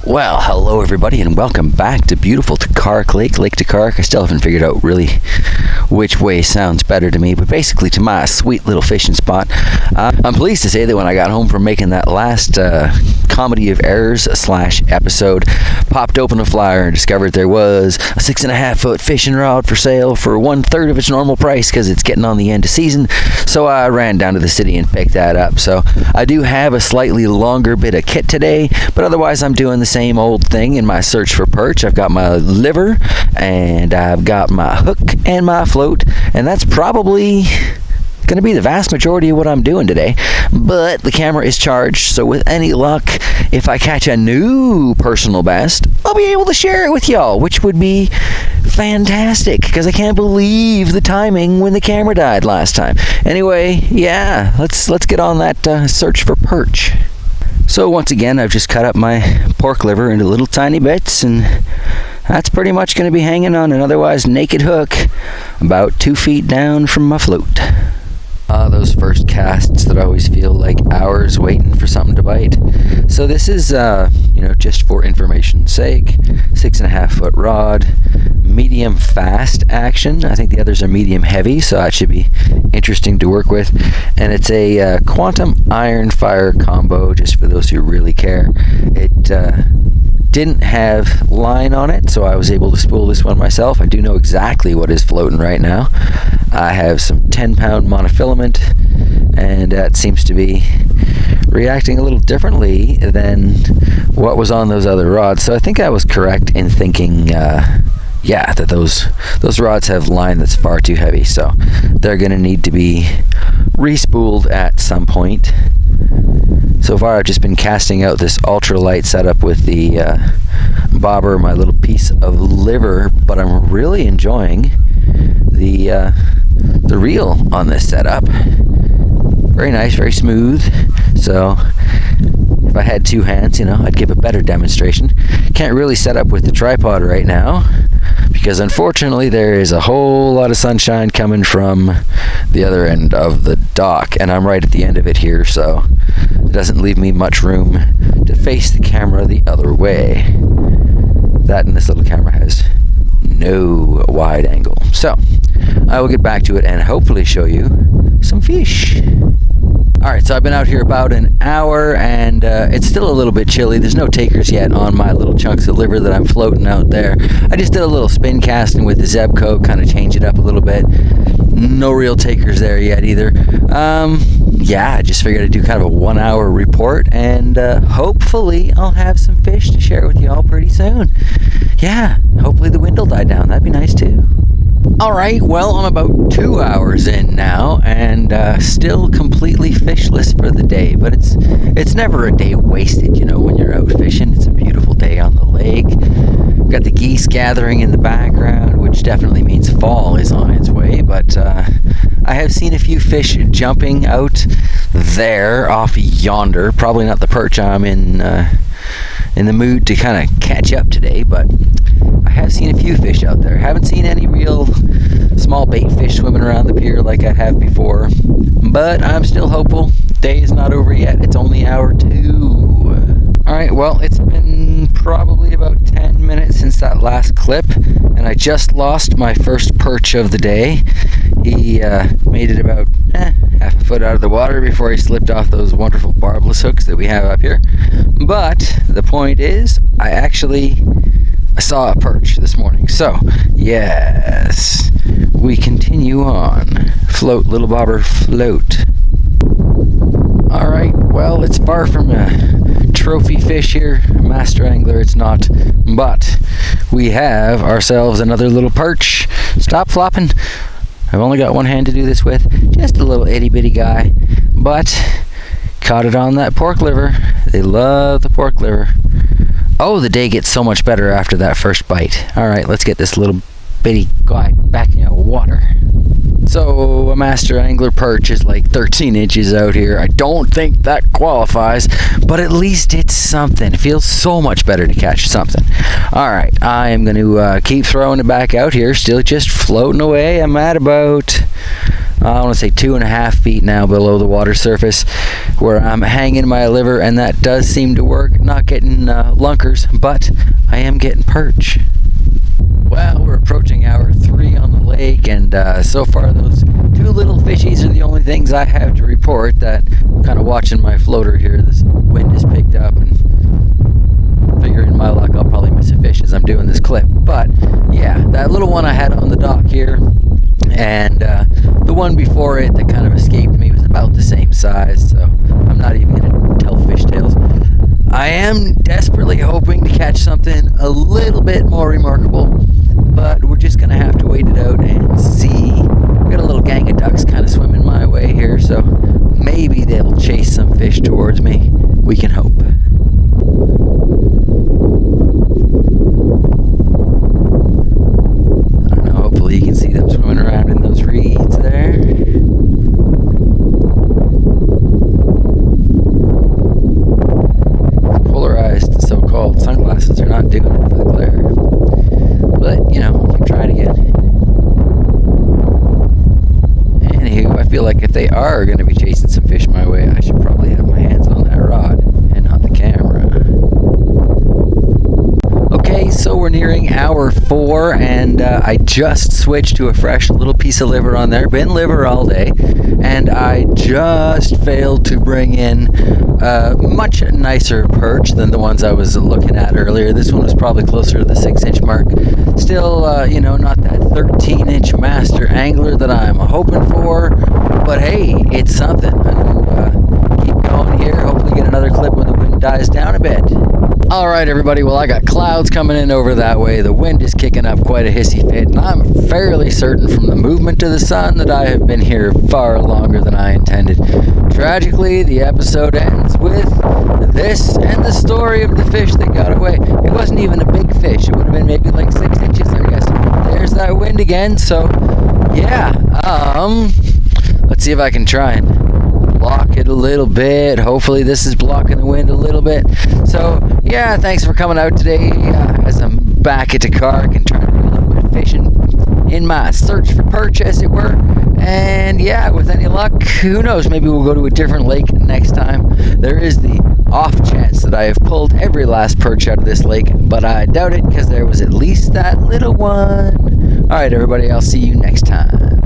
Well, hello everybody and welcome back to beautiful Tokaryk Lake, Lake Tokaryk. I still haven't figured out really which way sounds better to me, but basically to my sweet little fishing spot. I'm pleased to say that when I got home from making that last comedy of errors / episode, popped open a flyer and discovered there was a 6.5 foot fishing rod for sale for 1/3 of its normal price because it's getting on the end of season. So I ran down to the city and picked that up. So I do have a slightly longer bit of kit today, but otherwise I'm doing the same old thing in my search for perch. I've got my liver and I've got my hook and my float, and that's probably going to be the vast majority of what I'm doing today. But the camera is charged, so with any luck, if I catch a new personal best, I'll be able to share it with y'all, which would be fantastic because I can't believe the timing when the camera died last time. Anyway, yeah, let's get on that search for perch. So once again, I've just cut up my pork liver into little tiny bits, and that's pretty much going to be hanging on an otherwise naked hook about 2 feet down from my float. Those first casts that always feel like hours waiting for something to bite. So this is, just for information's sake, 6.5 foot rod, medium fast action. I think the others are medium heavy, so that should be interesting to work with. And it's a quantum iron fire combo, just for those who really care. It didn't have line on it, so I was able to spool this one myself. I do know exactly what is floating right now. I have some 10-pound monofilament, and that seems to be reacting a little differently than what was on those other rods. So I think I was correct in thinking that those rods have line that's far too heavy, so they're going to need to be re-spooled at some point. So far I've just been casting out this ultralight setup with the bobber, my little piece of liver, but I'm really enjoying the reel on this setup. Very nice, very smooth. So if I had two hands, I'd give a better demonstration. Can't really set up with the tripod right now because unfortunately there is a whole lot of sunshine coming from the other end of the dock, and I'm right at the end of it here, so it doesn't leave me much room to face the camera the other way. That and this little camera has no wide angle. So I will get back to it and hopefully show you some fish. Alright, so I've been out here about an hour, and it's still a little bit chilly. There's no takers yet on my little chunks of liver that I'm floating out there. I just did a little spin casting with the Zebco, kind of change it up a little bit. No real takers there yet either. I just figured I'd do kind of a 1 hour report, and hopefully I'll have some fish to share with y'all pretty soon. Yeah, hopefully the wind will die down. That'd be nice too. Alright, well, I'm about 2 hours in now, and still completely fishless for the day, but it's never a day wasted, when you're out fishing. It's a beautiful day on the lake. We've got the geese gathering in the background, which definitely means fall is on its way, but I have seen a few fish jumping out there off yonder. Probably not the perch I'm in the mood to kind of catch up today, but I have seen a few fish out there. Haven't seen any real small bait fish swimming around the pier like I have before, but I'm still hopeful. Day is not over yet. It's only hour 2. Alright, well, it's been probably about 10 minutes since that last clip, and I just lost my first perch of the day. He made it about half a foot out of the water before he slipped off those wonderful barbless hooks that we have up here. But the point is, I saw a perch this morning. So, yes, we continue on. Float, little bobber, float. Alright, well, it's far from a trophy fish here. Master angler it's not, but we have ourselves another little perch. Stop flopping. I've only got one hand to do this with. Just a little itty bitty guy, but caught it on that pork liver. They love the pork liver. Oh, the day gets so much better after that first bite. Alright, let's get this little bitty guy back in the water. So a master angler perch is like 13 inches out here. I don't think that qualifies, but at least it's something. It feels so much better to catch something. Alright, I am going to keep throwing it back out here, still just floating away. I'm at about I want to say 2.5 feet now below the water surface, where I'm hanging my liver, and that does seem to work. Not getting lunkers, but I am getting perch. Well, we're approaching hour 3 on the lake, and so far those 2 little fishies are the only things I have to report. That I'm kind of watching my floater here. This wind has picked up, and figuring my luck, I'll probably miss a fish as I'm doing this clip. But yeah, that little one I had on the dock here, and the one before it that kind of escaped me was about the same size, so I'm not even going to tell fishtails. I am desperately hoping to catch something a little bit more remarkable, but we're just going to have to wait it out and see. We've got a little gang of ducks kind of swimming my way here, so maybe they'll chase some fish towards me. We can hope. I don't know, hopefully you can see them swimming around in those reeds there. Polarized so-called sunglasses are not doing it for the glare, but you know, keep trying again. Anywho, I feel like if they are going to be chasing some fish my way, I should probably have my hands on that rod and not the camera. Okay, so we're nearing hour 4, and I just switched to a fresh little piece of liver on there. Been liver all day, and I just failed to bring in much nicer perch than the ones I was looking at earlier. This one was probably closer to the 6-inch mark. Still, you know, not that 13-inch master angler that I'm hoping for, but hey, it's something. I'm keep going here, hopefully get another clip when the wind dies down a bit. Alright everybody, well I got clouds coming in over that way, the wind is kicking up quite a hissy fit, and I'm fairly certain from the movement of the sun that I have been here far longer than I intended. Tragically, the episode ends with this and the story of the fish that got away. It wasn't even a big fish, it would have been maybe like 6 inches I guess. There's that wind again, so yeah, let's see if I can try and block it a little bit. Hopefully this is blocking the wind a little bit. So yeah, thanks for coming out today as I'm back at Tokaryk and trying to do a little bit of fishing in my search for perch, as it were. And yeah, with any luck, who knows, maybe we'll go to a different lake next time. There is the off chance that I have pulled every last perch out of this lake, but I doubt it because there was at least that little one. Alright everybody, I'll see you next time.